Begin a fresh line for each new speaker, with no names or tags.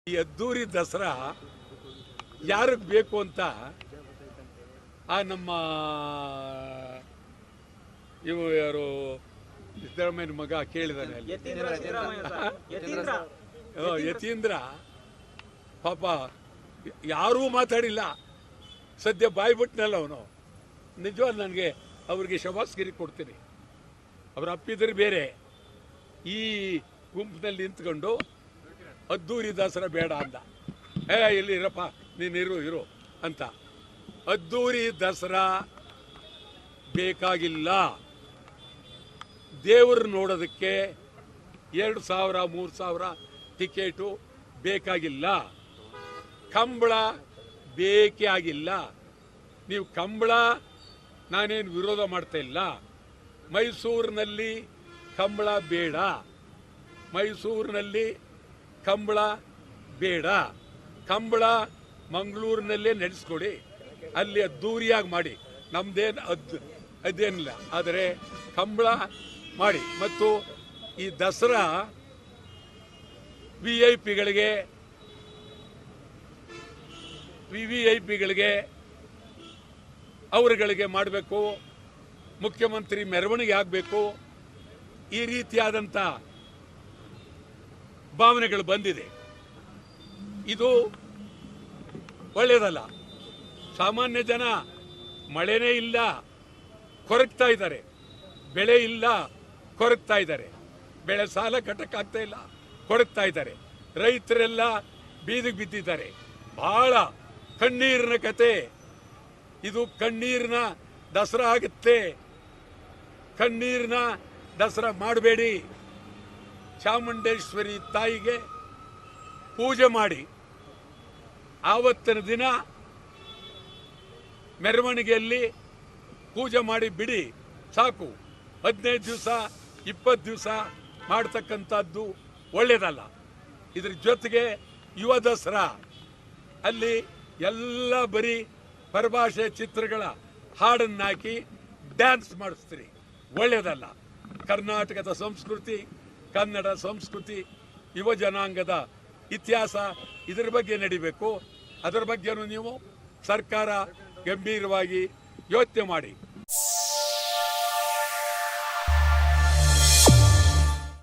ಈ ಅದ್ದೂರಿ ದಸರಾ ಯಾರಿಗೆ ಬೇಕು ಅಂತ ನಮ್ಮ ಇವು ಯಾರು ಸಿದ್ದರಾಮಯ್ಯನ ಮಗ ಕೇಳಿದಾನೆ ಅಲ್ಲಿ ಯತೀಂದ್ರ ಪಾಪ ಯಾರೂ ಮಾತಾಡಿಲ್ಲ. ಸದ್ಯ ಬಾಯ್ಬಿಟ್ನಲ್ಲ ಅವನು. ನಿಜವಾದ ನನಗೆ ಅವ್ರಿಗೆ ಶಬಾಸ್ಗಿರಿ ಕೊಡ್ತೀನಿ. ಅವ್ರ ಅಪ್ಪಿದ್ರೆ ಬೇರೆ ಈ ಗುಂಪಿನಲ್ಲಿ ನಿಂತ್ಕೊಂಡು ಅದ್ದೂರಿ ದಸರಾ ಬೇಡ ಅಂದ. ಇಲ್ಲಿ ಇರಪ್ಪ ನೀನು ಇರು ಅಂತ. ಅದ್ದೂರಿ ದಸರಾ ಬೇಕಾಗಿಲ್ಲ. ದೇವರು ನೋಡೋದಕ್ಕೆ 2,000 3,000 ಟಿಕೆಟು ಬೇಕಾಗಿಲ್ಲ. ಕಂಬಳ ಬೇಕೇ ಆಗಿಲ್ಲ. ನೀವು ಕಂಬಳ ನಾನೇನು ವಿರೋಧ ಮಾಡ್ತಾ ಇಲ್ಲ. ಮೈಸೂರಿನಲ್ಲಿ ಕಂಬಳ ಬೇಡ. ಮೈಸೂರಿನಲ್ಲಿ ಕಂಬಳ ಬೇಡ. ಕಂಬಳ ಮಂಗಳೂರಿನಲ್ಲೇ ನಡೆಸ್ಕೊಡಿ. ಅಲ್ಲಿ ಅದ್ದೂರಿಯಾಗಿ ಮಾಡಿ. ನಮ್ದೇನು ಅದೇನಿಲ್ಲ. ಆದರೆ ಕಂಬಳ ಮಾಡಿ. ಮತ್ತು ಈ ದಸರಾ VIP ಗಳಿಗೆ ಅವರುಗಳಿಗೆ ಮಾಡಬೇಕು. ಮುಖ್ಯಮಂತ್ರಿ ಮೆರವಣಿಗೆ ಆಗಬೇಕು. ಈ ರೀತಿಯಾದಂಥ ಭಾವನೆಗಳು ಬಂದಿದೆ. ಇದು ಒಳ್ಳೆಯದಲ್ಲ. ಸಾಮಾನ್ಯ ಜನ ಮಳೆನೇ ಇಲ್ಲ ಕೊರಗ್ತಾ ಇದ್ದಾರೆ. ಬೆಳೆ ಇಲ್ಲ ಕೊರಗ್ತಾ ಇದ್ದಾರೆ. ಬೆಳೆ ಸಾಲ ಕಟ್ಟಕ್ಕಾಗ್ತಾ ಇಲ್ಲ ಕೊರಗ್ತಾ ಇದ್ದಾರೆ. ರೈತರೆಲ್ಲ ಬೀದಿಗೆ ಬಿದ್ದಿದ್ದಾರೆ. ಬಹಳ ಕಣ್ಣೀರಿನ ಕತೆ ಇದು. ಕಣ್ಣೀರಿನ ದಸರಾ ಆಗುತ್ತೆ. ಕಣ್ಣೀರಿನ ದಸರಾ ಮಾಡಬೇಡಿ. ಚಾಮುಂಡೇಶ್ವರಿ ತಾಯಿಗೆ ಪೂಜೆ ಮಾಡಿ ಆವತ್ತಿನ ದಿನ ಮೆರವಣಿಗೆಯಲ್ಲಿ ಪೂಜೆ ಮಾಡಿ ಬಿಡಿ, ಸಾಕು. 15 ದಿವಸ 20 ದಿವಸ ಮಾಡ್ತಕ್ಕಂಥದ್ದು ಒಳ್ಳೆಯದಲ್ಲ. ಇದ್ರ ಜೊತೆಗೆ ಯುವ ದಸರಾ ಅಲ್ಲಿ ಎಲ್ಲ ಬರೀ ಪರಭಾಷೆ ಚಿತ್ರಗಳ ಹಾಡನ್ನಾಕಿ ಡ್ಯಾನ್ಸ್ ಮಾಡಿಸ್ತೀರಿ, ಒಳ್ಳೆಯದಲ್ಲ. ಕರ್ನಾಟಕದ ಸಂಸ್ಕೃತಿ, ಕನ್ನಡ ಸಂಸ್ಕೃತಿ, ಯುವ ಜನಾಂಗದ ಇತಿಹಾಸ ಇದರ ಬಗ್ಗೆ ನಡಿಬೇಕು. ಅದರ ಬಗ್ಗೆನೂ ನೀವು ಸರ್ಕಾರ ಗಂಭೀರವಾಗಿ ಯೋಚನೆ ಮಾಡಿ.